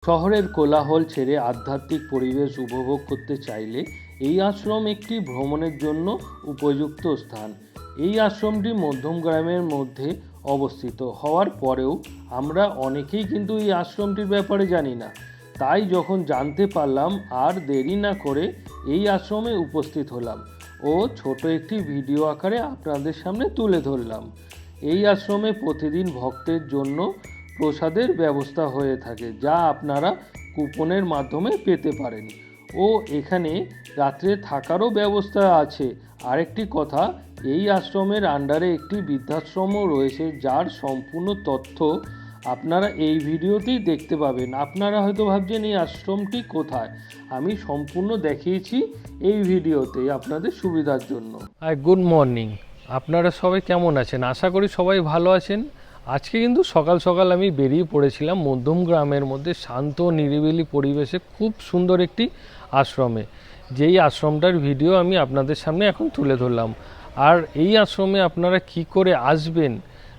শহরের কোলাহল ছেড়ে আধ্যাত্মিক পরিবেশ উপভোগ করতে চাইলে এই আশ্রম একটি ভ্রমণের জন্য উপযুক্ত স্থান। এই আশ্রমটি মধ্যমগ্রামের মধ্যে অবস্থিত হওয়ার পরেও আমরা অনেকেই কিন্তু এই আশ্রমটির ব্যাপারে জানি না। তাই যখন জানতে পারলাম আর দেরি না করে এই আশ্রমে উপস্থিত হলাম ও ছোট একটি ভিডিও আকারে আপনাদের সামনে তুলে ধরলাম। এই আশ্রমে প্রতিদিন ভক্তের জন্য প্রসাদের ব্যবস্থা হয়ে থাকে, যা আপনারা কুপনের মাধ্যমে পেতে পারেন ও এখানে রাত্রে থাকারও ব্যবস্থা আছে। আরেকটি কথা, এই আশ্রমের আন্ডারে একটি বৃদ্ধাশ্রমও রয়েছে, যার সম্পূর্ণ তথ্য আপনারা এই ভিডিওতেই দেখতে পাবেন। আপনারা হয়তো ভাবছেন এই আশ্রমটি কোথায়, আমি সম্পূর্ণ দেখিয়েছি এই ভিডিওতে আপনাদের সুবিধার জন্য। গুড মর্নিং, আপনারা সবাই কেমন আছেন? আশা করি সবাই ভালো আছেন। আজকে কিন্তু সকাল সকাল আমি বেরিয়ে পড়েছিলাম মধ্যমগ্রামের মধ্যে শান্ত নিরিবিলি পরিবেশে খুব সুন্দর একটি আশ্রমে, যেই আশ্রমটার ভিডিও আমি আপনাদের সামনে এখন তুলে ধরলাম। আর এই আশ্রমে আপনারা কি করে আসবেন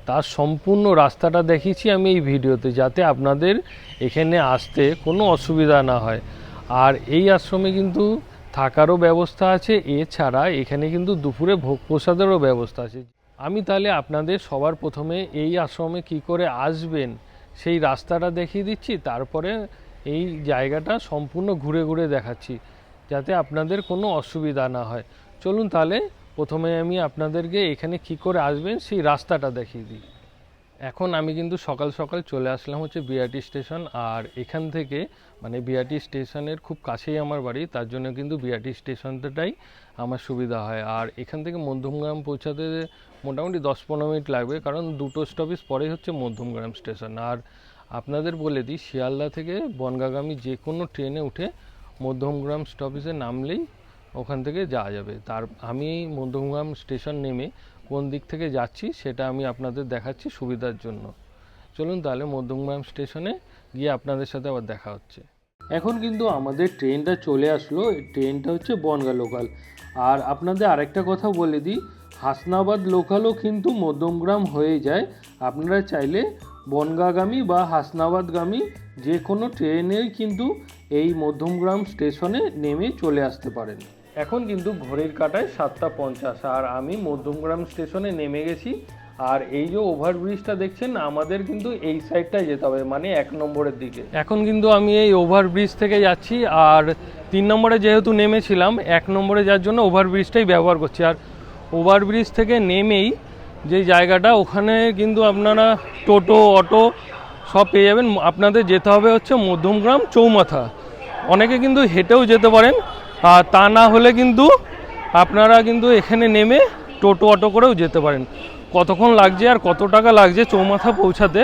তার সম্পূর্ণ রাস্তাটা দেখিয়েছি আমি এই ভিডিওতে, যাতে আপনাদের এখানে আসতে কোনো অসুবিধা না হয়। আর এই আশ্রমে কিন্তু থাকারও ব্যবস্থা আছে, এছাড়া এখানে কিন্তু দুপুরে ভোগ প্রসাদেরও ব্যবস্থা আছে। আমি তাহলে আপনাদের সবার প্রথমে এই আশ্রমে কি করে আসবেন সেই রাস্তাটা দেখিয়ে দিচ্ছি, তারপরে এই জায়গাটা সম্পূর্ণ ঘুরে ঘুরে দেখাচ্ছি, যাতে আপনাদের কোনো অসুবিধা না হয়। চলুন তাহলে প্রথমে আমি আপনাদেরকে এখানে কি করে আসবেন সেই রাস্তাটা দেখিয়ে দিই। এখন আমি কিন্তু সকাল সকাল চলে আসলাম হচ্ছে বিআরটি স্টেশন। আর এখান থেকে মানে বিআরটি স্টেশনের খুব কাছেই আমার বাড়ি, তার জন্য কিন্তু বিআরটি স্টেশনটাই আমার সুবিধা হয়। আর এখান থেকে মধ্যমগ্রাম পৌঁছাতে মোটামুটি 10-15 মিনিট লাগবে, কারণ দুটো স্টপেজ পরেই হচ্ছে মধ্যমগ্রাম স্টেশন। আর আপনাদের বলে দিই, শিয়ালদা থেকে বনগাঁগামী যে কোনো ট্রেনে উঠে মধ্যমগ্রাম স্টপেজে নামলেই ওখান থেকে যাওয়া যাবে। আমি মধ্যমগ্রাম স্টেশন নেমে কোন দিক থেকে যাচ্ছি সেটা আমি আপনাদের দেখাচ্ছি সুবিধার জন্য। চলুন তাহলে মধ্যমগ্রাম স্টেশনে গিয়ে আপনাদের সাথে আবার দেখা হচ্ছে। এখন কিন্তু আমাদের ট্রেনটা চলে আসলো, ট্রেনটা হচ্ছে বনগাঁ লোকাল। আর আপনাদের আরেকটা কথা বলে দিই, হাসনাবাদ লোকালও কিন্তু মধ্যমগ্রাম হয়ে যায়। আপনারা চাইলে বনগাঁগামী বা হাসনাবাদগামী যে কোনো ট্রেনেই কিন্তু এই মধ্যমগ্রাম স্টেশনে নেমে চলে আসতে পারেন। এখন কিন্তু ঘড়ির কাঁটায় 7:50 আর আমি মধ্যমগ্রাম স্টেশনে নেমে গেছি। আর এই যে ওভারব্রিজটা দেখছেন, আমাদের কিন্তু এই সাইডটায় যেতে হবে, মানে 1 নম্বরের দিকে। এখন কিন্তু আমি এই ওভারব্রিজ থেকে যাচ্ছি, আর 3 নম্বরে যেহেতু নেমেছিলাম 1 নম্বরে যাওয়ার জন্য ওভারব্রিজটাই ব্যবহার করছি। আর ওভারব্রিজ থেকে নেমেই যে জায়গাটা, ওখানে কিন্তু আপনারা টোটো অটো সব পেয়ে যাবেন। আপনাদের যেতে হবে হচ্ছে মধ্যমগ্রাম চৌমাথা। অনেকে কিন্তু হেঁটেও যেতে পারেন, আর তা না হলে কিন্তু আপনারা কিন্তু এখানে নেমে টোটো অটো করেও যেতে পারেন। কতক্ষণ লাগছে আর কত টাকা লাগছে চৌমাথা পৌঁছাতে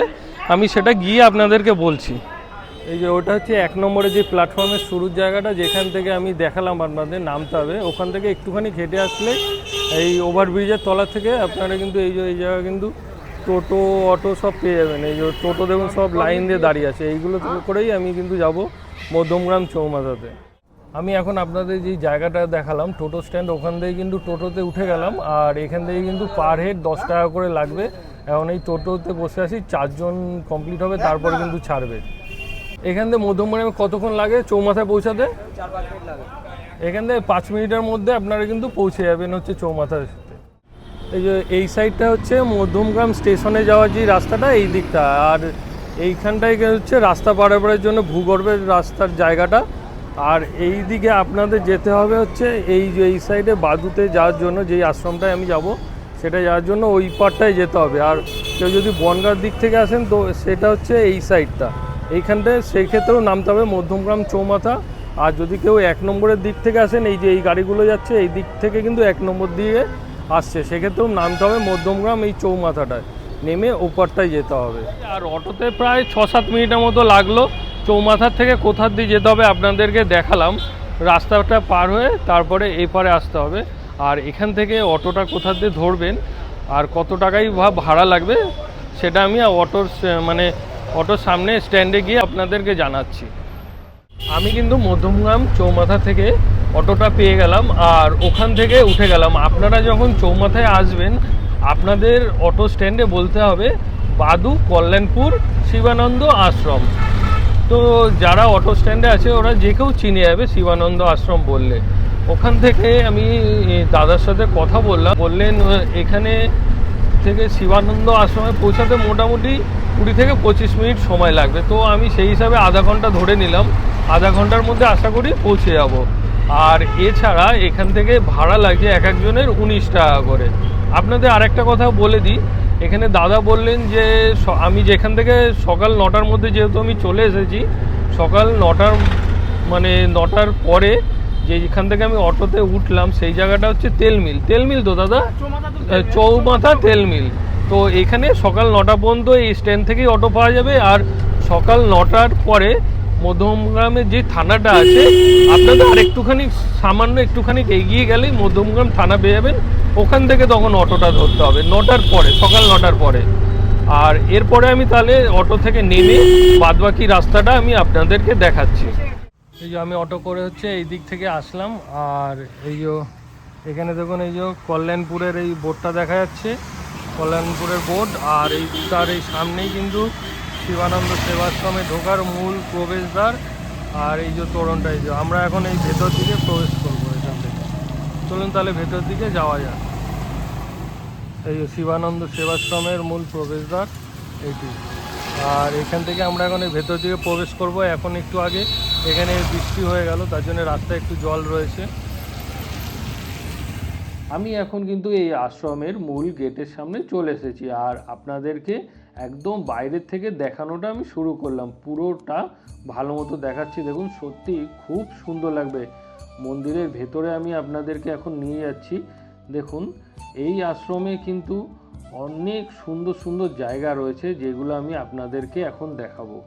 আমি সেটা গিয়ে আপনাদেরকে বলছি। এই যে ওটা হচ্ছে 1 নম্বরে যে প্ল্যাটফর্মের শুরুর জায়গাটা, যেখান থেকে আমি দেখালাম আপনাদের নামতে হবে। ওখান থেকে একটুখানি হেঁটে আসলে এই ওভারব্রিজের তলা থেকে আপনারা কিন্তু এই জায়গা কিন্তু টোটো অটো সব পেয়ে যাবেন। এই যে টোটো দেখুন সব লাইন দিয়ে দাঁড়িয়ে আছে, এইগুলো করেই আমি কিন্তু যাব মধ্যমগ্রাম চৌমাথাতে। আমি এখন আপনাদের যে জায়গাটা দেখালাম টোটো স্ট্যান্ড, ওখান থেকে কিন্তু টোটোতে উঠে গেলাম। আর এখান থেকে কিন্তু পার হেড 10 টাকা করে লাগবে। এখন এই টোটোতে বসে আছি, 4 জন কমপ্লিট হবে, তারপরে কিন্তু ছাড়বে। এখান থেকে মধ্যমগ্রামে কতক্ষণ লাগে চৌমাথায় পৌঁছাতে? 4-5 মিনিট লাগে। এখান থেকে 5 মিনিটের মধ্যে আপনারা কিন্তু পৌঁছে যাবেন হচ্ছে চৌমাথার। এই যে এই সাইডটা হচ্ছে মধ্যমগ্রাম স্টেশনে যাওয়ার যে রাস্তাটা, এই দিকটা। আর এইখানটায় হচ্ছে রাস্তা পারাপারের জন্য ভূগর্ভের রাস্তার জায়গাটা। আর এই দিকে আপনাদের যেতে হবে হচ্ছে এই সাইডে বাদুতে যাওয়ার জন্য, যেই আশ্রমটায় আমি যাব সেটা যাওয়ার জন্য ওই পারটায় যেতে হবে। আর কেউ যদি বনগাঁর দিক থেকে আসেন তো সেটা হচ্ছে এই সাইডটা, এইখানটায় সেই ক্ষেত্রেও নামতে হবে মধ্যমগ্রাম চৌমাথা। আর যদি কেউ 1 নম্বরের দিক থেকে আসেন, এই যে এই গাড়িগুলো যাচ্ছে এই দিক থেকে কিন্তু 1 নম্বর দিয়ে আসছে, সেক্ষেত্রেও নামতে হবে মধ্যমগ্রাম এই চৌমাথাটায়, নেমে ওপারটায় যেতে হবে। আর অটোতে প্রায় 6-7 মিনিটের মতো লাগলো। চৌমাথার থেকে কোথার দিয়ে যেতে হবে আপনাদেরকে দেখালাম, রাস্তাটা পার হয়ে তারপরে এই পারে আসতে হবে। আর এখান থেকে অটোটা কোথার দিয়ে ধরবেন আর কত টাকাই ভাড়া লাগবে সেটা আমি অটোর সামনে স্ট্যান্ডে গিয়ে আপনাদেরকে জানাচ্ছি। আমি কিন্তু মধ্যমগ্রাম চৌমাথা থেকে অটোটা পেয়ে গেলাম, আর ওখান থেকে উঠে গেলাম। আপনারা যখন চৌমাথায় আসবেন আপনাদের অটো স্ট্যান্ডে বলতে হবে বাদু কল্যাণপুর শিবানন্দ আশ্রম। তো যারা অটো স্ট্যান্ডে আছে ওরা যে কেউ চিনে যাবে শিবানন্দ আশ্রম বললে। ওখান থেকে আমি দাদার সাথে কথা বললেন এখানে থেকে শিবানন্দ আশ্রমে পৌঁছাতে মোটামুটি 20 থেকে 25 মিনিট সময় লাগবে। তো আমি সেই হিসাবে আধা ঘন্টা ধরে নিলাম, আধা ঘন্টার মধ্যে আশা করি পৌঁছে যাব। আর এছাড়া এখান থেকে ভাড়া লাগছে এক একজনের 19 টাকা করে। আপনাদের আরেকটা কথা বলে দিই, এখানে দাদা বললেন যে আমি যেখান থেকে সকাল 9টার মধ্যে যেহেতু আমি চলে এসেছি, সকাল 9টার পরে যেখান থেকে আমি অটোতে উঠলাম সেই জায়গাটা হচ্ছে তেলমিল তো দাদা, চৌমাথা তেলমিল। তো এখানে সকাল 9টা পর্যন্ত এই স্ট্যান্ড থেকেই অটো পাওয়া যাবে। আর সকাল 9টার পরে মধ্যমগ্রামের যে থানাটা আছে, আপনাদের আর সামান্য একটুখানি এগিয়ে গেলেই মধ্যমগ্রাম থানা পেয়ে যাবেন। ওখান থেকে তখন অটোটা ধরতে হবে 9টার পরে, সকাল 9টার পরে। আর এরপরে আমি তাহলে অটো থেকে নেমে বাদবাকি রাস্তাটা আমি আপনাদেরকে দেখাচ্ছি। এই যে আমি অটো করে হচ্ছে এই দিক থেকে আসলাম, আর এই যে এখানে দেখুন এই যে কল্যাণপুরের এই বোর্ডটা দেখা যাচ্ছে, কল্যাণপুরের বোর্ড। আর তার এই সামনেই কিন্তু শিবানন্দ সেবাশ্রমে ঢোকার মূল প্রবেশদ্বার। আর এই যে তোরণটা, এই যে আমরা এখন এই ভেতর দিকে প্রবেশ করবো এখান থেকে। চলুন তাহলে ভেতর দিকে যাওয়া যাক। এই যে শিবানন্দ সেবাশ্রমের মূল প্রবেশদ্বার এইটি। আর এখান থেকে আমরা এখন এই ভেতর দিকে প্রবেশ করব। এখন একটু আগে এখানে বৃষ্টি হয়ে গেল, তার জন্য রাস্তায় একটু জল রয়েছে। আমি এখন কিন্তু এই আশ্রমের মূল গেটের সামনে চলে এসেছি, আর আপনাদেরকে একদম বাইরের থেকে দেখানোটা আমি শুরু করলাম। পুরোটা ভালো মতো দেখাচ্ছি। দেখুন সত্যি খুব সুন্দর লাগবে। মন্দিরের ভেতরে আমি আপনাদেরকে এখন নিয়ে যাচ্ছি। দেখুন এই আশ্রমে কিন্তু অনেক সুন্দর সুন্দর জায়গা রয়েছে, যেগুলো আমি আপনাদেরকে এখন দেখাবো।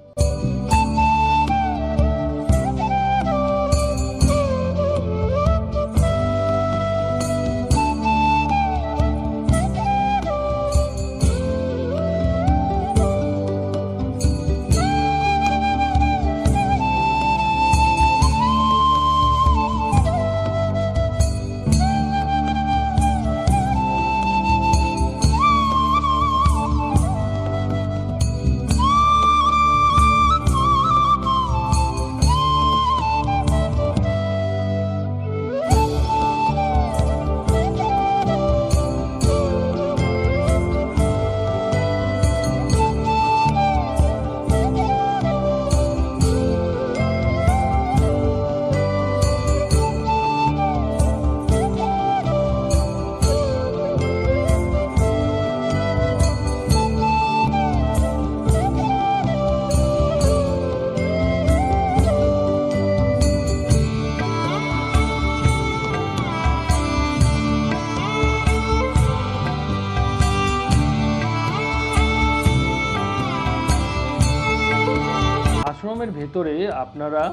আশ্রমের ভেতরে আপনারা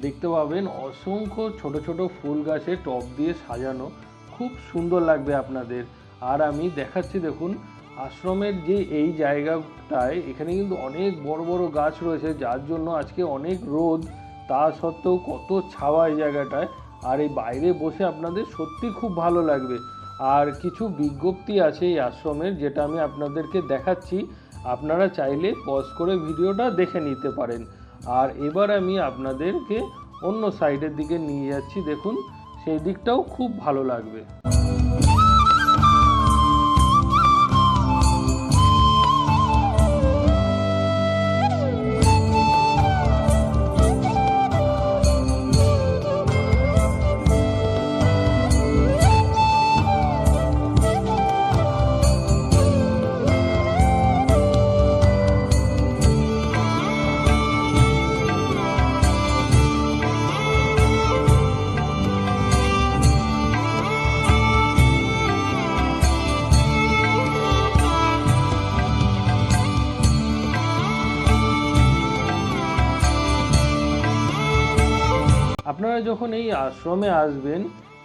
দেখতে পাবেন অসংখ্য ছোট ছোট ফুল গাছে টব দিয়ে সাজানো, খুব সুন্দর লাগবে আপনাদের। আর আমি দেখাচ্ছি দেখুন আশ্রমের যে এই জায়গাটায় এখানে কিন্তু অনেক বড় বড় গাছ রয়েছে, যার জন্য আজকে অনেক রোদ, তা সত্ত্বেও কত ছাওয়া এই জায়গাটায়। আর এই বাইরে বসে আপনাদের সত্যি খুব ভালো লাগবে। আর কিছু বিজ্ঞপ্তি আছে এই আশ্রমের, যেটা আমি আপনাদেরকে দেখাচ্ছি। আপনারা চাইলে পজ করে ভিডিওটা দেখে নিতে পারেন। আর এবার আমি আপনাদেরকে অন্য সাইডের দিকে নিয়ে যাচ্ছি। দেখুন সেই দিকটাও খুব ভালো লাগবে। আপনারা যখন এই আশ্রমে আসবেন,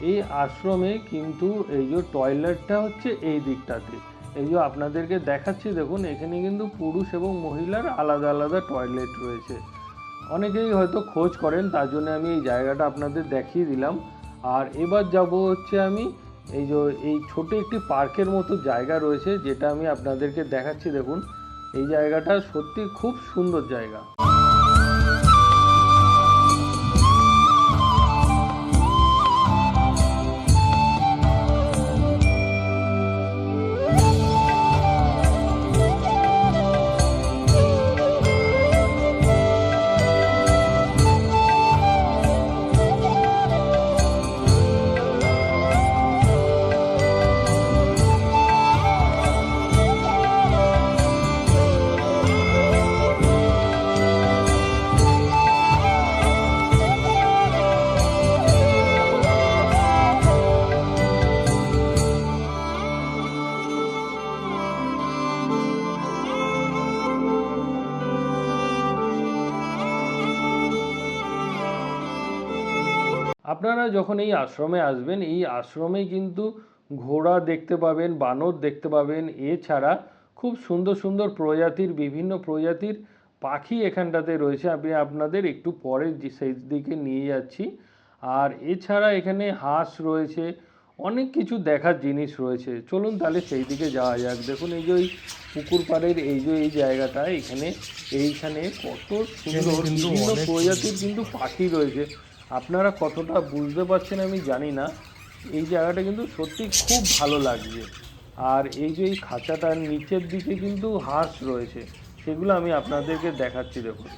এই আশ্রমে কিন্তু এই যে টয়লেটটা হচ্ছে এই দিকটাতে। এই যে আপনাদেরকে দেখাচ্ছি দেখুন, এখানে কিন্তু পুরুষ এবং মহিলার আলাদা আলাদা টয়লেট রয়েছে। অনেকেই হয়তো খোঁজ করেন, তার জন্য আমি এই জায়গাটা আপনাদের দেখিয়ে দিলাম। আর এবার যাব হচ্ছে আমি এই যে এই ছোট একটি পার্কের মতো জায়গা রয়েছে, যেটা আমি আপনাদেরকে দেখাচ্ছি। দেখুন এই জায়গাটা সত্যি খুব সুন্দর জায়গা। আপনারা যখন এই আশ্রমে আসবেন, এই আশ্রমে কিন্তু ঘোড়া দেখতে পাবেন, বানর দেখতে পাবেন, এছাড়া খুব সুন্দর সুন্দর প্রজাতির, বিভিন্ন প্রজাতির পাখি এখানটাতে রয়েছে। আমি আপনাদের একটু পরে সেই দিকে নিয়ে যাচ্ছি। আর এছাড়া এখানে হাঁস রয়েছে, অনেক কিছু দেখার জিনিস রয়েছে। চলুন তাহলে সেই দিকে যাওয়া যাক। দেখুন এই যে ওই পুকুর পাড়ের এই যে এই জায়গাটা, এইখানে কত সুন্দর বিভিন্ন প্রজাতির কিন্তু পাখি রয়েছে। আপনারা কতটা বুঝতে পারছেন আমি জানি না। এই জায়গাটা কিন্তু সত্যি খুব ভালো লাগছে। আর এই যে এই খাঁচাটার নিচের দিকে কিন্তু হাঁস রয়েছে, সেগুলো আমি আপনাদেরকে দেখাচ্ছি। দেখুন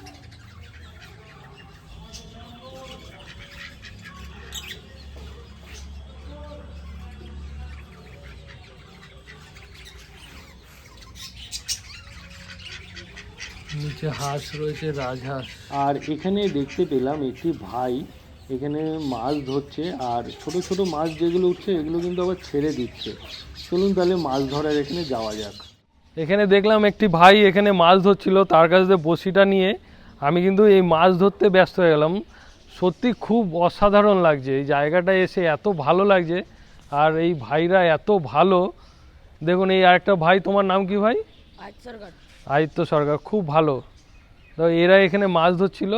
নিচে হাঁস রয়েছে, রাজহাঁস। আর এখানে দেখতে পেলাম একটি ভাই এখানে মাছ ধরছে, আর ছোট ছোট মাছ যেগুলো উঠছে এগুলো কিন্তু আবার ছেড়ে দিচ্ছে। চলুন তাহলে মাছ ধরার এখানে যাওয়া যাক। এখানে দেখলাম একটি ভাই এখানে মাছ ধরছিল, তার কাছ থেকে বড়শিটা নিয়ে আমি কিন্তু এই মাছ ধরতে ব্যস্ত হয়ে গেলাম। সত্যি খুব অসাধারণ লাগছে এই জায়গাটা এসে, এত ভালো লাগছে। আর এই ভাইরা এত ভালো। দেখুন এই আরেকটা ভাই, তোমার নাম কি ভাই? আদিত্য সরকার, খুব ভালো। তো এরা এখানে মাছ ধরছিল।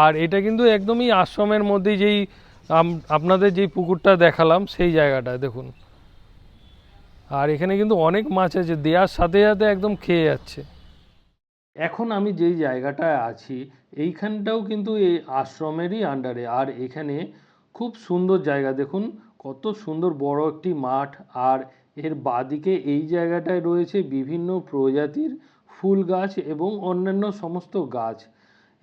আর এটা কিন্তু একদমই আশ্রমের মধ্যেই, যেই আপনাদের যেই পুকুরটা দেখালাম সেই জায়গাটা দেখুন। আর এখানে কিন্তু অনেক মাছ আছে, দেওয়ার সাথে সাথে একদম খেয়ে যাচ্ছে। এখন আমি যেই জায়গাটায় আছি এইখানটাও কিন্তু এই আশ্রমেরই আন্ডারে। আর এখানে খুব সুন্দর জায়গা, দেখুন কত সুন্দর বড় একটি মাঠ। আর এর বাদিকে এই জায়গাটায় রয়েছে বিভিন্ন প্রজাতির ফুল গাছ এবং অন্যান্য সমস্ত গাছ।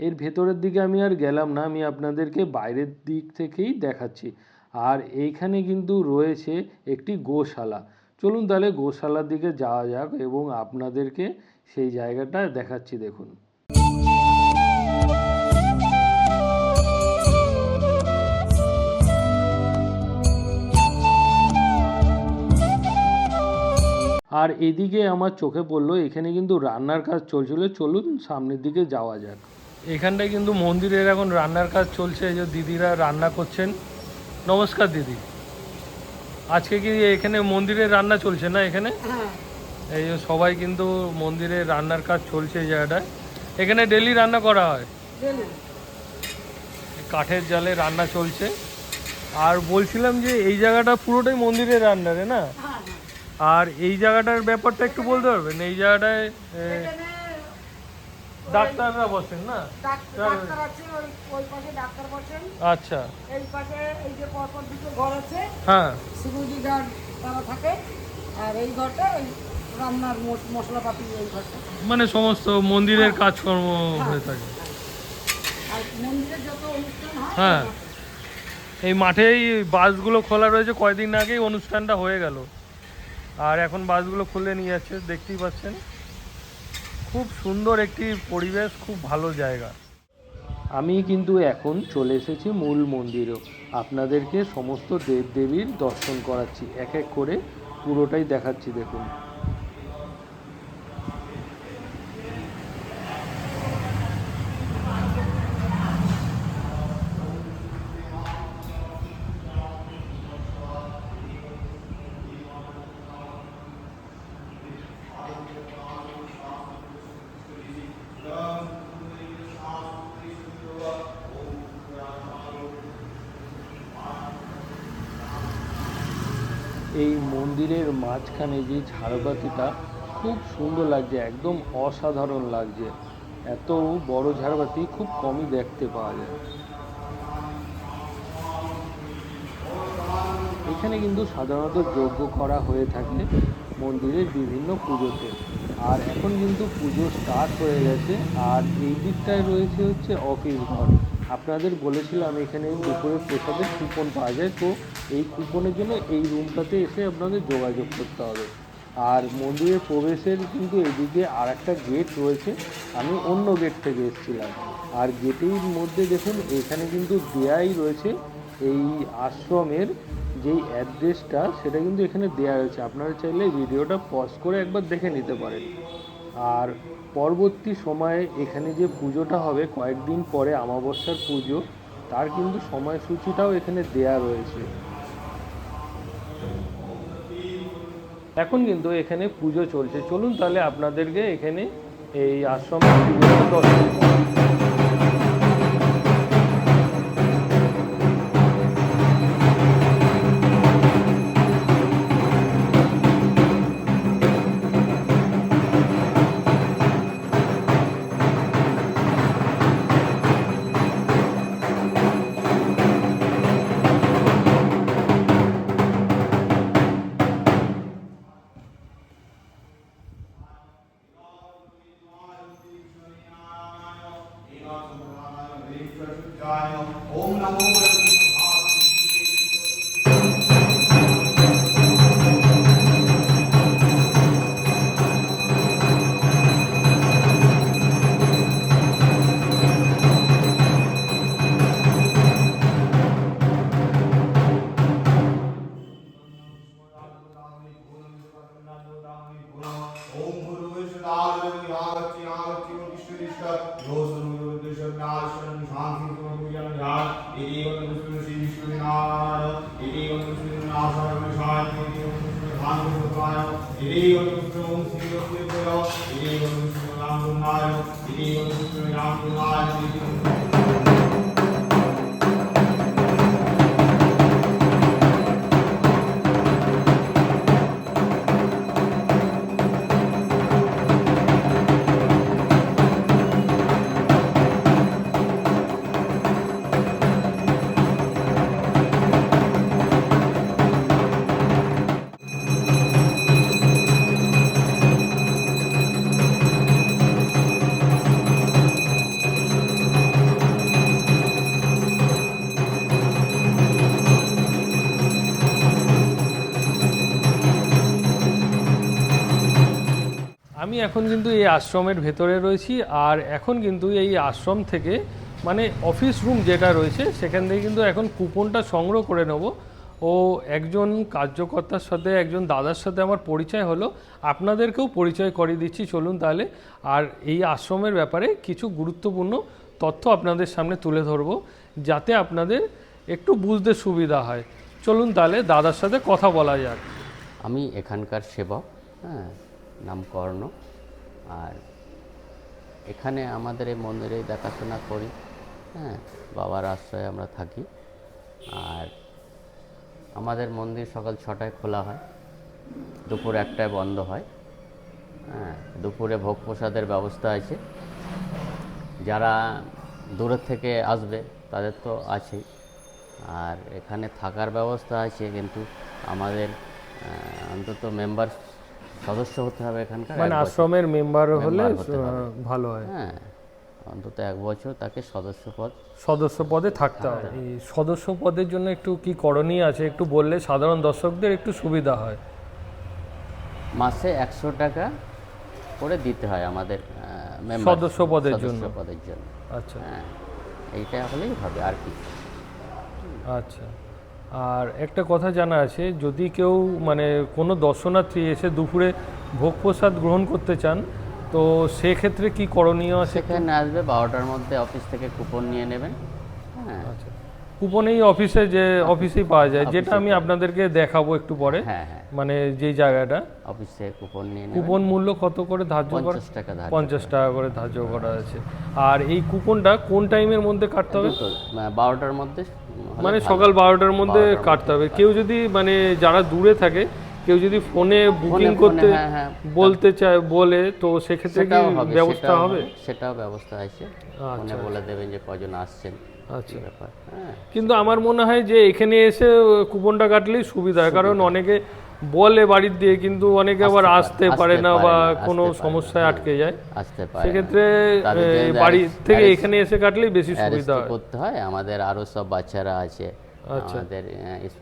এর ভেতরের দিকে আমি আর গেলাম না, আমি আপনাদেরকে বাইরের দিক থেকেই দেখাচ্ছি। আর এইখানে কিন্তু রয়েছে একটি গোশালা। চলুন তাহলে গোশালার দিকে যাওয়া যাক এবং আপনাদেরকে সেই জায়গাটা দেখাচ্ছি। দেখুন আর এদিকে আমার চোখে পড়লো এখানে কিন্তু রান্নার কাজ চলছিল। চলুন সামনের দিকে যাওয়া যাক। এখানটায় কিন্তু মন্দিরের এখন রান্নার কাজ চলছে, এই যে দিদিরা রান্না করছেন। নমস্কার দিদি, আজকে কি এখানে মন্দিরে রান্না চলছে না এখানে? এই যে সবাই কিন্তু মন্দিরে রান্নার কাজ চলছে এই জায়গাটায়। এখানে ডেলি রান্না করা হয়, কাঠের জালে রান্না চলছে। আর বলছিলাম যে এই জায়গাটা পুরোটাই মন্দিরের রান্নারে না? আর এই জায়গাটার ব্যাপারটা একটু বলতে পারবেন? এই জায়গাটায় ডাক্তাররা বসেন না? ডাক্তার আছে, ওই পাশে ডাক্তার বসেন। আচ্ছা, এই পাশে এই যে পরপর দুটো ঘর আছে, হ্যাঁ, সিকিউরিটি গার্ড তারা থাকে। আর এই ঘরটা ওই রান্নার মশলাপাতি, এই ঘরটা মানে সমস্ত মন্দিরের কাজকর্ম হয়ে থাকে। আর মন্দিরের যত অনুষ্ঠান হয়। হ্যাঁ, এই মাঠেই বাসগুলো খোলা রয়েছে, কয়দিন আগেই অনুষ্ঠানটা হয়ে গেল। আর এখন বাসগুলো খুলে নিয়ে যাচ্ছে, দেখতেই পাচ্ছেন। খুব সুন্দর একটি পরিবেশ, খুব ভালো জায়গা। আমি কিন্তু এখন চলে এসেছি মূল মন্দিরেও। আপনাদেরকে সমস্ত দেবদেবীর দর্শন করাচ্ছি, এক এক করে পুরোটাই দেখাচ্ছি। দেখুন এই মন্দিরের মাঝখানে যে ঝাড়বাতিটা খুব সুন্দর লাগছে, একদম অসাধারণ লাগছে। এত বড় ঝাড়বাতি খুব কমই দেখতে পাওয়া যায়। এখানে কিন্তু সাধারণত যজ্ঞ করা হয়ে থাকে মন্দিরের বিভিন্ন পুজোতে। আর এখন কিন্তু পুজো স্টার্ট হয়ে গেছে। আর এই দিকটায় রয়েছে হচ্ছে অফিস ঘর। আপনাদের বলেছিলাম এখানে দুপুরের প্রসাদের কুপন পাওয়া যায়, তো এই কুপনের জন্য এই রুমটাতে এসে আপনাদের যোগাযোগ করতে হবে। আর মন্দিরের প্রবেশের কিন্তু এদিকে আর একটা গেট রয়েছে, আমি অন্য গেট থেকে এসেছিলাম। আর গেটের মধ্যে দেখুন এখানে কিন্তু দেয়াই রয়েছে এই আশ্রমের যেই অ্যাড্রেসটা, সেটা কিন্তু এখানে দেওয়া রয়েছে। আপনারা চাইলে ভিডিওটা পজ করে একবার দেখে নিতে পারেন। আর পরবর্তী সময়ে এখানে যে পুজোটা হবে কয়েকদিন পরে, অমাবস্যার পুজো, তার কিন্তু সময়সূচিটাও এখানে দেয়া রয়েছে। এখন কিন্তু এখানে পুজো চলছে, চলুন তাহলে আপনাদেরকে এখানে এই আশ্রমের পুজোটা দর্শন করি। ओम नमो আমি এখন কিন্তু এই আশ্রমের ভেতরে রয়েছি, আর এখন কিন্তু এই আশ্রম থেকে মানে অফিস রুম যেটা রয়েছে সেখান থেকে কিন্তু এখন কুপনটা সংগ্রহ করে নেব। ও একজন কার্যকর্তার সাথে, একজন দাদার সাথে আমার পরিচয় হলো, আপনাদেরকেও পরিচয় করিয়ে দিচ্ছি চলুন তাহলে। আর এই আশ্রমের ব্যাপারে কিছু গুরুত্বপূর্ণ তথ্য আপনাদের সামনে তুলে ধরবো, যাতে আপনাদের একটু বুঝতে সুবিধা হয়। চলুন তাহলে দাদার সাথে কথা বলা যাক। আমি এখানকার সেবক, হ্যাঁ, নাম কর্ণ। আর এখানে আমাদের এই মন্দিরে দেখাশোনা করি, হ্যাঁ, বাবার আশ্রয়ে আমরা থাকি। আর আমাদের মন্দির সকাল 6টায় খোলা হয়, দুপুর 1টায় বন্ধ হয়। হ্যাঁ, দুপুরে ভোগ প্রসাদের ব্যবস্থা আছে। যারা দূরের থেকে আসবে তাদের তো আছেই, আর এখানে থাকার ব্যবস্থা আছে, কিন্তু আমাদের অন্তত মেম্বার সদস্য হতে হবে এখানকার, মানে আশ্রমের মেম্বার হলে হতে হবে। ভালো হয়। হ্যাঁ, অন্তত 1 বছর তাকে সদস্য পদে থাকতে হবে। এই সদস্য পদের জন্য একটু কি করণীয় আছে একটু বললে সাধারণ দর্শকদের একটু সুবিধা হয়। মাসে 100 টাকা করে দিতে হয় আমাদের সদস্য পদের জন্য। আচ্ছা, হ্যাঁ, এইটা হলেই হবে আর কি। আচ্ছা, আর একটা কথা জানা আছে, যদি কেউ মানে কোনো দর্শনার্থী এসে দুপুরে ভোগ প্রসাদ গ্রহণ করতে চান, তো সেক্ষেত্রে কি করণীয় আছে? সেখানে আসবে 12টার মধ্যে, অফিস থেকে কুপন নিয়ে নেবেন। হ্যাঁ, আচ্ছা, কুপন এই অফিসেই পাওয়া যায়, যেটা আমি আপনাদেরকে দেখাবো একটু পরে। হ্যাঁ হ্যাঁ, মানে যেই জায়গাটা অফিস থেকে কুপন নিয়ে নেবেন। কুপন মূল্য কত করে ধার্য করা? 50 টাকা ধার্য 50 টাকা করে ধার্য করা আছে। আর এই কুপনটা কোন টাইমের মধ্যে কাটতে হবে? 12টার মধ্যে, মানে সকাল 12টার মধ্যে কাটতে হবে। কেউ যদি মানে যারা দূরে থাকে, কেউ যদি ফোনে বুকিং করতে বলতে চায় বলে, তো সেক্ষেত্রে কি ব্যবস্থা হবে? সেটাও ব্যবস্থা আছে, ফোনে বলে দেবেন যে কজন আসছেন। আচ্ছা, ব্যাপার। হ্যাঁ, কিন্তু আমার মনে হয় যে এখানে এসে কুপনটা কাটলেই সুবিধা হয়, কারণ অনেকে বলে বাড়ির দিয়ে, কিন্তু অনেকে আবার আসতে পারে না বা কোনো সমস্যায় আটকে যায়। সেক্ষেত্রে বাড়ি থেকে এখানে এসে কাটলেই বেশি সুবিধা হয়। করতে হয়। আমাদের আরো সব বাচ্চারা আছে। আচ্ছা, আমাদের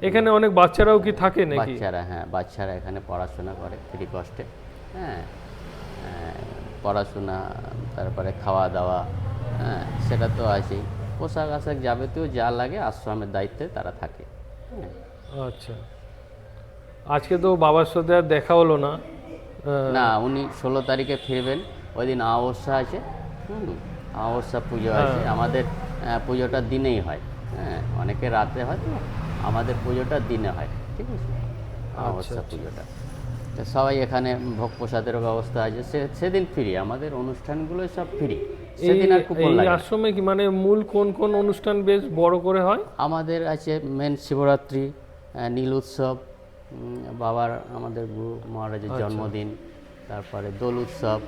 এখানে অনেক বাচ্চারাও কি থাকে নাকি? বাচ্চারা, হ্যাঁ, বাচ্চারা এখানে পড়াশোনা করে ফ্রি কস্টে। হ্যাঁ, পড়াশোনা, তারপরে খাওয়া দাওয়া, হ্যাঁ, সেটা তো আছেই। পোশাক আশাক যাবতীয় যা লাগে আশ্রমের দায়িত্বে তারা থাকে। আচ্ছা, আজকে তো বাবার সাথে আর দেখা হলো না। না, উনি 16 তারিখে ফিরবেন, ওই দিন অমাবস্যা আছে। অমাবস্যা পুজো আছে। আমাদের পুজোটা দিনেই হয়, হ্যাঁ, অনেকে রাতে হয়, তো আমাদের পুজোটা দিনে হয়, ঠিক আছে, অমাবস্যা পুজোটা। তো সবাই এখানে ভোগ প্রসাদেরও ব্যবস্থা আছে, সেদিন ফ্রি, আমাদের অনুষ্ঠানগুলো সব ফ্রি, সেদিন আর কুপন এই লাগে না। আশ্রমে কি মানে মূল কোন কোন অনুষ্ঠান বেশ বড় করে হয়? আমাদের আছে মেন শিবরাত্রি, নীল উৎসব, বাবার আমাদের গুরু মহারাজের জন্মদিন, তারপরে দোল উৎসব,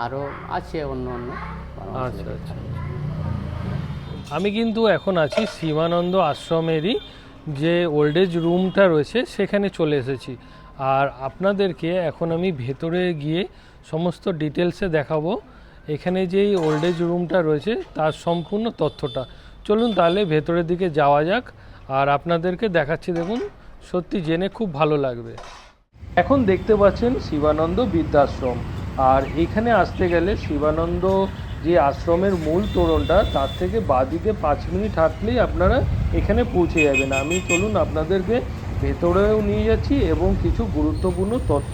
আরও আছে অন্য অন্য। আচ্ছা আচ্ছা। আমি কিন্তু এখন আছি শিবানন্দ আশ্রমেরই যে ওল্ড এজ রুমটা রয়েছে সেখানে চলে এসেছি, আর আপনাদেরকে এখন আমি ভেতরে গিয়ে সমস্ত ডিটেলসে দেখাবো এখানে যেই ওল্ড এজ রুমটা রয়েছে তার সম্পূর্ণ তথ্যটা। চলুন তাহলে ভেতরের দিকে যাওয়া যাক, আর আপনাদেরকে দেখাচ্ছি, দেখুন সত্যি জেনে খুব ভালো লাগবে। এখন দেখতে পাচ্ছেন শিবানন্দ বৃদ্ধাশ্রম, আর এখানে আসতে গেলে শিবানন্দ যে আশ্রমের মূল তোরণটা তার থেকে বাঁদিকে 5 মিনিট হাঁটলেই আপনারা এখানে পৌঁছে যাবেন। আমি চলুন আপনাদেরকে ভেতরেও নিয়ে যাচ্ছি এবং কিছু গুরুত্বপূর্ণ তথ্য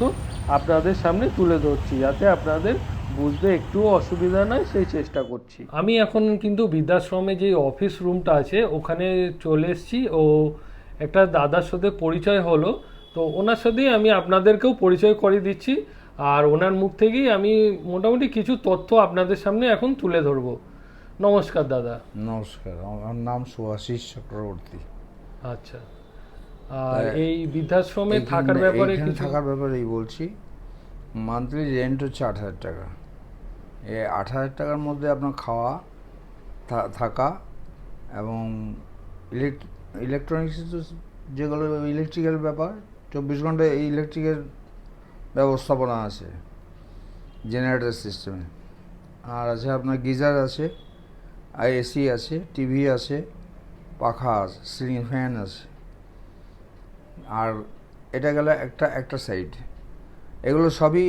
আপনাদের সামনে তুলে ধরছি, যাতে আপনাদের বুঝতে একটু অসুবিধা নয় সেই চেষ্টা করছি। আমি এখন কিন্তু বৃদ্ধাশ্রমে যে অফিস রুমটা আছে ওখানে চলে এসেছি, ও একটা দাদার সাথে পরিচয় হলো, তো ওনার সাথেই আমি আপনাদেরকেও পরিচয় করিয়ে দিচ্ছি, আর ওনার মুখ থেকেই আমি মোটামুটি কিছু তথ্য আপনাদের সামনে এখন তুলে ধরবো। নমস্কার দাদা। নমস্কার, আমার নাম সুভাষিস চক্রবর্তী। আচ্ছা, আর এই বৃদ্ধাশ্রমে থাকার ব্যাপারে এখানে কিছু থাকার ব্যাপারেই বলছি। মান্থলি রেন্ট হচ্ছে 8,000 টাকা। এই 8,000 টাকার মধ্যে আপনার খাওয়া, থাকা এবং ইলেকট্রনিক্স যেগুলো ইলেকট্রিক্যাল ব্যাপার, 24 ঘন্টা এই ইলেকট্রিকের ব্যবস্থাপনা আছে জেনারেটর সিস্টেমে। আর আছে আপনার গিজার আছে, আর এসি আছে, টিভি আছে, পাখা আছে, সিলিং ফ্যান আছে। আর এটা গেল একটা সাইড, এগুলো সবই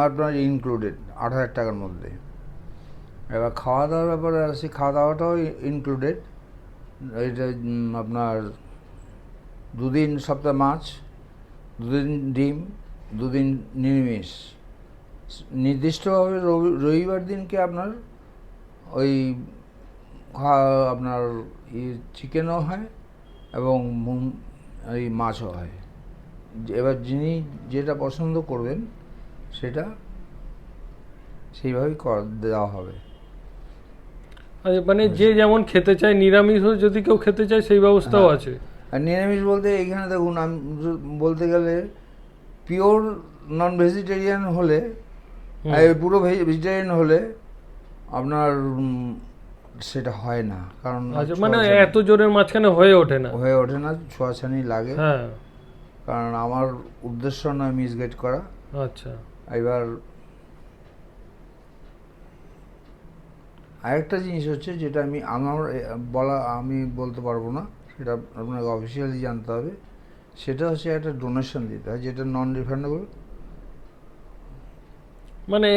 আপনার ইনক্লুডেড 8,000 টাকার মধ্যে। এবার খাওয়া দাওয়ার ব্যাপারে আছে, খাওয়া দাওয়াটাও ইনক্লুডেড। এটা আপনার 2 দিন সপ্তাহে মাছ, 2 দিন ডিম, 2 দিন নিরামিষ। নির্দিষ্টভাবে রবিবার দিনকে আপনার ওই আপনার চিকেনও হয় এবং এই মাছও হয়। এবার যিনি যেটা পছন্দ করবেন সেটা সেইভাবেই দেওয়া হবে। মানে যে যেমন খেতে চায়, নিরামিষও যদি কেউ খেতে চায় সেই ব্যবস্থাও আছে। আর নিরামিষ বলতে এখানে দেখুন, আমি বলতে গেলে পিওর নন ভেজিটেরিয়ান হলে, পুরো ভেজিটেরিয়ান হলে আপনার সেটা হয় না, কারণ মানে এত জোরের মাঝখানে হয়ে ওঠে না, ছোঁয়াছানি লাগে। হ্যাঁ, কারণ আমার উদ্দেশ্য নয় মিসগাইড করা। আচ্ছা, এবার আরেকটা জিনিস হচ্ছে যেটা আমি বলতে পারবো না, সেটা আপনাকে অফিসিয়ালি জানতে হবে। সেটা হচ্ছে একটা ডোনেশন দিতে হয়, যেটা নন রিফান্ডেবল। মানে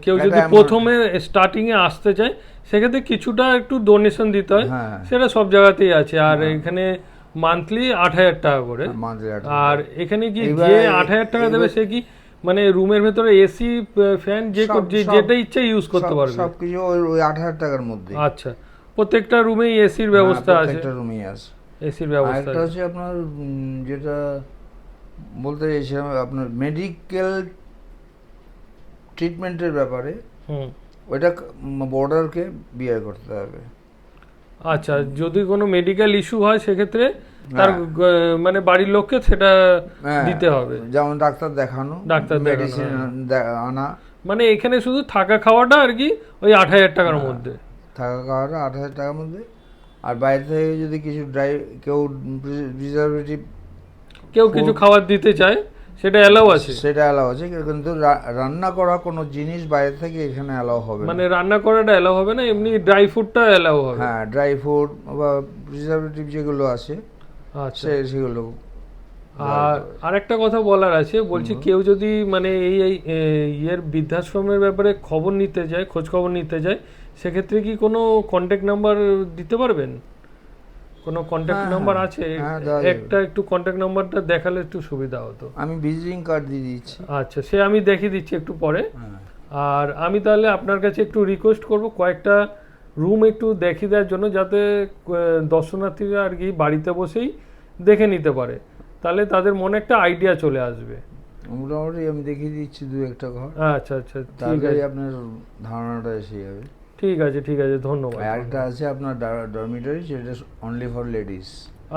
কেউ যদি প্রথমে স্টার্টিং এ আসতে চায় সেক্ষেত্রে কিছুটা একটু ডোনেশন দিতে হয়, সেটা সব জায়গাতেই আছে। আর এখানে মান্থলি 8,000 টাকা করে। আর এখানে কি যে 8,000 টাকা দেবে সে কি মানে রুমের ভেতরে এসি ফ্যান যেটা ইচ্ছা ইউজ করতে পারবে? সবকিছু ওই 8,000 টাকার মধ্যে। আচ্ছা, প্রত্যেকটা রুমেই এসির ব্যবস্থা আছে? প্রত্যেকটা রুমেই আছে এসির ব্যবস্থা। একটা হচ্ছে আপনার যেটা বলতে চাইছিলাম, আপনার মেডিকেল ট্রিটমেন্টের ব্যাপারে, ওইটা বর্ডারকে বিয়ার করতে হবে। আচ্ছা, যদি কোনো মেডিকেল ইস্যু হয় সেক্ষেত্রে তার মানে বাড়ির লোককে সেটা দিতে হবে, যেমন ডাক্তার দেখানো, মেডিসিন আনা। মানে এখানে শুধু থাকা খাওয়াটা আর কি ওই 8,000 টাকার মধ্যে। থাকা খাওয়াটা 8,000 টাকার মধ্যে। আর বাইরে থেকে যদি কিছু কেউ প্রিজারভেটিভ কেউ কিছু খাবার দিতে চায় সেটা অ্যালাউ আছে? সেটা অ্যালাউ আছে, কিন্তু রান্না করা কোনো জিনিস বাইরে থেকে এখানে অ্যালাউ হবে না। মানে রান্না করাটা অ্যালাউ হবে না, এমনি ড্রাই ফুডটা অ্যালাউ হবে? হ্যাঁ, ড্রাই ফুড বা প্রিজারভেটিভ যেগুলো আছে, আচ্ছা, সেগুলো। আর আরেকটা কথা বলার আছে, বলছি কেউ যদি মানে এই বৃদ্ধাশ্রমের ব্যাপারে খবর নিতে যায়, খোঁজ খবর নিতে যায়, সেক্ষেত্রে কি কোনো কন্ট্যাক্ট নাম্বার দিতে পারবেন? কোনো কন্ট্যাক্ট নাম্বার আছে? একটু কন্ট্যাক্ট নাম্বারটা দেখালে একটু সুবিধা হতো। আমি ভিজিটিং কার্ড দিয়ে দিচ্ছি। আচ্ছা, সে আমি দেখিয়ে দিচ্ছি একটু পরে। আর আমি তাহলে আপনার কাছে একটু রিকোয়েস্ট করব, কয়েকটা রুম একটু দেখিয়ে দেওয়ার জন্য, যাতে দর্শনার্থীরা আর কি বাড়িতে বসেই দেখে নিতে পারে, তাহলে তাদের মনে একটা আইডিয়া চলে আসবে। মোটামুটি আমি দেখিয়ে দিচ্ছি দু একটা ঘর, আচ্ছা আচ্ছা, ঠিক তারপরে আছে আপনার ধারণাটা এসে যাবে। ঠিক আছে ঠিক আছে, ধন্যবাদ। আরেকটা আছে আপনার ডরমিটরি, যেটা অনলি ফর লেডিস।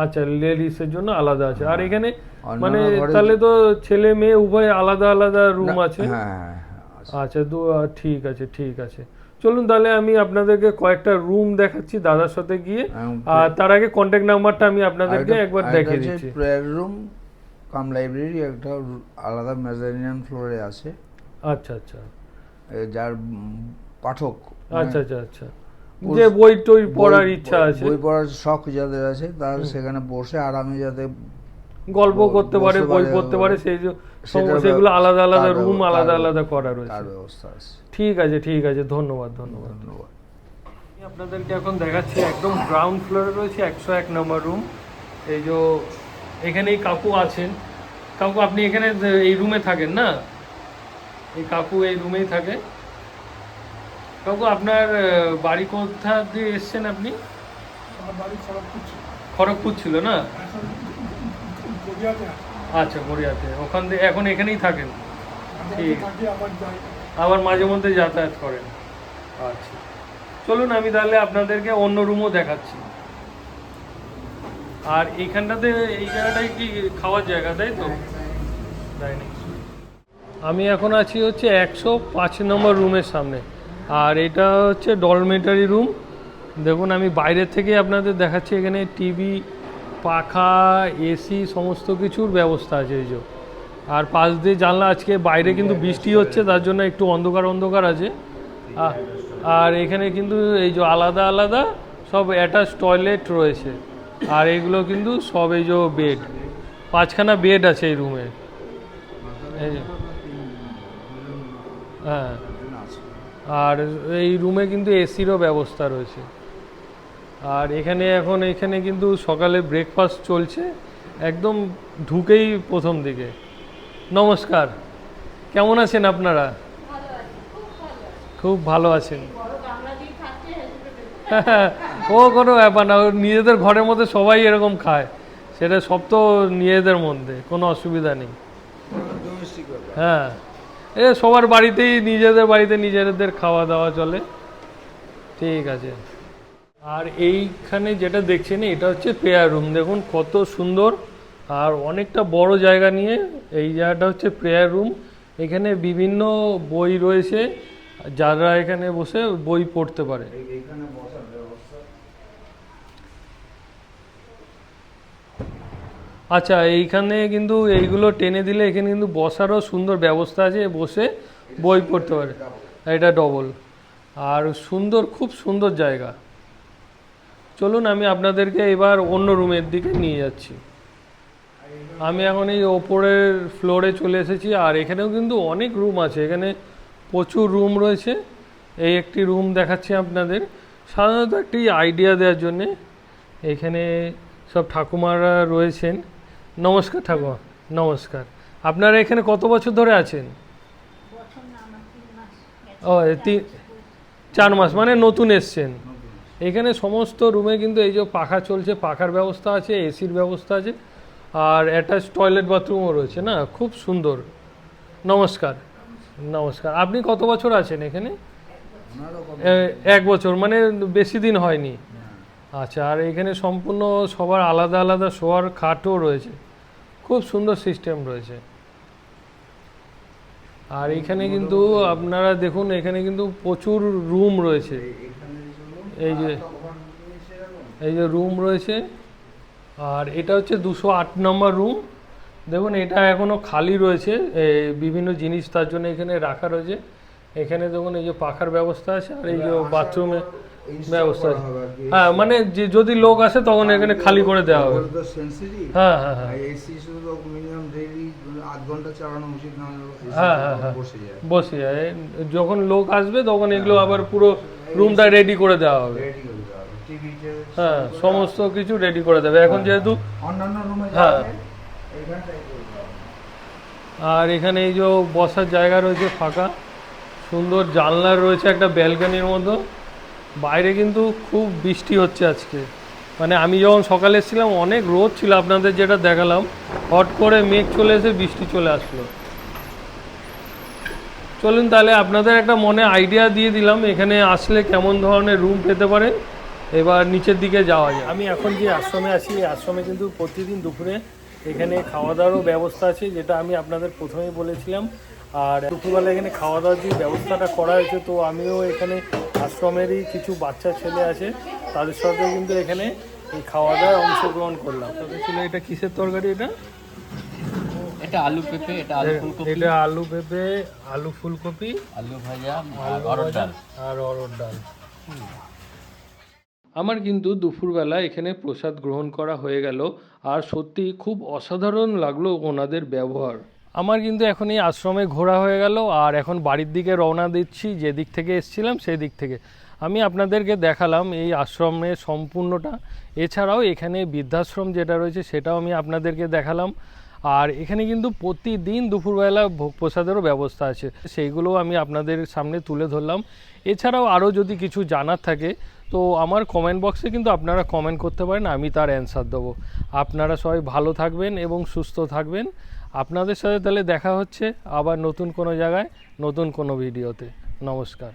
আচ্ছা, লেডিসের জন্য আলাদা আছে। আর এখানে অন্যান্য মানে ঘরে- তাহলে তো ছেলে মেয়ে উভয় আলাদা আলাদা রুম আছে? হ্যাঁ হ্যাঁ আছে। আচ্ছা, ঠিক আছে ঠিক আছে, চলুন তাহলে আমি আপনাদেরকে কয়েকটা রুম দেখাচ্ছি দাদার সাথে গিয়ে। আর তার আগে কন্ট্যাক্ট নাম্বারটা আমি আপনাদেরকে একবার দেখিয়ে দিচ্ছি। প্রেয়ার রুম কাম লাইব্রেরি একটা আলাদা মেজারিয়ান ফ্লোরে আছে। আচ্ছা আচ্ছা যার পাঠক আচ্ছা আচ্ছা আচ্ছা, যে বই টই পড়ার ইচ্ছা আছে, বই পড়ার শখ যাদের আছে, তার সেখানে বসে আরামে যাতে গল্প করতে পারে, বই পড়তে পারে, সেগুলো আলাদা আলাদা রুম আলাদা আলাদা করা রয়েছে। তার ব্যবস্থা আছে। ঠিক আছে ঠিক আছে, ধন্যবাদ ধন্যবাদ। ধন্যবাদ। আমি আপনাদেরকে এখন দেখাচ্ছি একদম গ্রাউন্ড ফ্লোরে রয়েছে 101 নম্বর রুম। এই যে এখানেই কাকু আছেন। কাকু, আপনি এখানে এই রুমে থাকেন না? এই কাকু এই রুমেই থাকে। কাকু, আপনার বাড়ি কোথা দিয়ে এসছেন আপনি? খড়গপুর ছিল না? আচ্ছা, গড়িয়াতে। ওখান থেকে এখন এখানেই থাকেন? ঠিক, আবার মাঝে মধ্যে যাতায়াত করেন। আচ্ছা, চলুন আমি তাহলে আপনাদেরকে অন্য রুমও দেখাচ্ছি। আর এইখানটাতে, এই জায়গাটায় কি খাওয়ার জায়গা, তাই তো? ডাইনিং। আমি এখন আছি হচ্ছে 105 নম্বর রুমের সামনে। আর এটা হচ্ছে ডরমেটারি রুম। দেখুন, আমি বাইরে থেকে আপনাদের দেখাচ্ছি। এখানে টিভি, পাখা, এসি সমস্ত কিছুর ব্যবস্থা আছে। এই যে, আর পাশ দিয়ে জানলা, আজকে বাইরে কিন্তু বৃষ্টি হচ্ছে, তার জন্য একটু অন্ধকার অন্ধকার আছে। আর এখানে কিন্তু এই যে আলাদা আলাদা সব অ্যাটাচ টয়লেট রয়েছে। আর এগুলো কিন্তু সব এই যে বেড, 5খানা বেড আছে এই রুমে। এই যে, হ্যাঁ, আর এই রুমে কিন্তু এসিরও ব্যবস্থা রয়েছে। আর এখানে কিন্তু সকালে ব্রেকফাস্ট চলছে একদম ঢুকেই প্রথম দিকে। নমস্কার, কেমন আছেন আপনারা? খুব ভালো আছেন? ও কোনো ব্যাপার না, নিজেদের ঘরের মধ্যে সবাই এরকম খায়, সেটা সব তো নিজেদের মধ্যে, কোনো অসুবিধা নেই। হ্যাঁ, সবার বাড়িতেই, নিজেদের বাড়িতে নিজেদের খাওয়া দাওয়া চলে। ঠিক আছে। আর এইখানে যেটা দেখছেন, এটা হচ্ছে প্রেয়ার রুম। দেখুন কত সুন্দর, আর অনেকটা বড় জায়গা নিয়ে এই জায়গাটা হচ্ছে প্রেয়ার রুম। এখানে বিভিন্ন বই রয়েছে, যারা এখানে বসে বই পড়তে পারে। আচ্ছা, এইখানে কিন্তু এইগুলো টেনে দিলে এখানে কিন্তু বসারও সুন্দর ব্যবস্থা আছে, বসে বই পড়তে পারে। এটা ডবল, আর সুন্দর, খুব সুন্দর জায়গা। চলুন আমি আপনাদেরকে এবার অন্য রুমের দিকে নিয়ে যাচ্ছি। আমি এখন এই ওপরের ফ্লোরে চলে এসেছি। আর এখানেও কিন্তু অনেক রুম আছে, এখানে প্রচুর রুম রয়েছে। এই একটি রুম দেখাচ্ছি আপনাদের, সাধারণত একটি আইডিয়া দেওয়ার জন্যে। এখানে সব ঠাকুমারা রয়েছেন। নমস্কার ঠাকুমা। নমস্কার। আপনারা এখানে কত বছর ধরে আছেন? ও, 4 মাস, মানে নতুন এসছেন। এখানে সমস্ত রুমে কিন্তু এই যে পাখা চলছে, পাখার ব্যবস্থা আছে, এসির ব্যবস্থা আছে, আর অ্যাটাচ টয়লেট বাথরুমও রয়েছে না, খুব সুন্দর। নমস্কার। নমস্কার। আপনি কত বছর আছেন এখানে? 1 বছর, মানে বেশি দিন হয়নি। আচ্ছা, আর এখানে সম্পূর্ণ সবার আলাদা আলাদা শোয়ার খাটও রয়েছে, খুব সুন্দর সিস্টেম রয়েছে। আর এখানে কিন্তু আপনারা দেখুন, এখানে কিন্তু প্রচুর রুম রয়েছে। এই যে রুম রয়েছে। আর এটা হচ্ছে 208 নম্বর রুম। দেখুন, এটা এখনও খালি রয়েছে, বিভিন্ন জিনিস তার জন্য এখানে রাখা রয়েছে। এখানে দেখুন এই যে পাখার ব্যবস্থা আছে, আর এই যে বাথরুমে ব্যবস্থা আছে। হ্যাঁ, মানে যদি লোক আসে তখন এখানে খালি করে দেওয়া হবে। হ্যাঁ হ্যাঁ হ্যাঁ, হ্যাঁ হ্যাঁ হ্যাঁ, বসে যায়। যখন লোক আসবে তখন এগুলো আবার পুরো রুমটা রেডি করে দেওয়া হবে। হ্যাঁ, সমস্ত কিছু রেডি করে দেবে এখন, যেহেতু হ্যাঁ। আর এখানে এই যে বসার জায়গা রয়েছে ফাঁকা, সুন্দর জানলা রয়েছে একটা ব্যালকনির মতো। বাইরে কিন্তু খুব বৃষ্টি হচ্ছে আজকে। মানে আমি যখন সকালে এসেছিলাম অনেক রোদ ছিল, আপনাদের যেটা দেখালাম, হট করে মেঘ চলে এসে বৃষ্টি চলে আসলো। চলুন তাহলে আপনাদের একটা মনে আইডিয়া দিয়ে দিলাম এখানে আসলে কেমন ধরনের রুম পেতে পারেন। এবার নিচের দিকে যাওয়া যায়। আমি এখন যে আশ্রমে আছি, এই আশ্রমে কিন্তু প্রতিদিন দুপুরে এখানে খাওয়া দাওয়ারও ব্যবস্থা আছে, যেটা আমি আপনাদের প্রথমেই বলেছিলাম। আর দুপুরবেলা এখানে খাওয়া দাওয়ার যে ব্যবস্থাটা করা হয়েছে, তো আমিও এখানে আশ্রমেরই কিছু বাচ্চা ছেলে আছে, তাদের সাথে কিন্তু এখানে এই খাওয়া দাওয়ায় অংশগ্রহণ করলাম। তবে ছিল এটা কিসের তরকারি? এটা আলু পেঁপে, এটা আলু ফুলকপি, এটা আলু পেঁপে, আলু ফুলকপি, আলু ভাজা, আলু অরহর ভাজা ডাল। আর অরহর ডাল। আমার কিন্তু দুপুরবেলা এখানে প্রসাদ গ্রহণ করা হয়ে গেল, আর সত্যি খুব অসাধারণ লাগলো ওনাদের ব্যবহার। আমার কিন্তু এখন এই আশ্রমে ঘোরা হয়ে গেল, আর এখন বাড়ির দিকে রওনা দিচ্ছি। যে দিক থেকে এসেছিলাম সেই দিক থেকে আমি আপনাদেরকে দেখালাম এই আশ্রমের সম্পূর্ণটা। এছাড়াও এখানে বৃদ্ধাশ্রম যেটা রয়েছে সেটাও আমি আপনাদেরকে দেখালাম। আর এখানে কিন্তু প্রতিদিন দুপুরবেলা ভোগ প্রসাদেরও ব্যবস্থা আছে, সেইগুলোও আমি আপনাদের সামনে তুলে ধরলাম। এছাড়াও আরও যদি কিছু জানার থাকে তো আমার কমেন্ট বক্সে কিন্তু আপনারা কমেন্ট করতে পারেন, আমি তার অ্যান্সার দেবো। আপনারা সবাই ভালো থাকবেন এবং সুস্থ থাকবেন। আপনাদের সাথে তাহলে দেখা হচ্ছে আবার নতুন কোনো জায়গায়, নতুন কোনো ভিডিওতে। নমস্কার।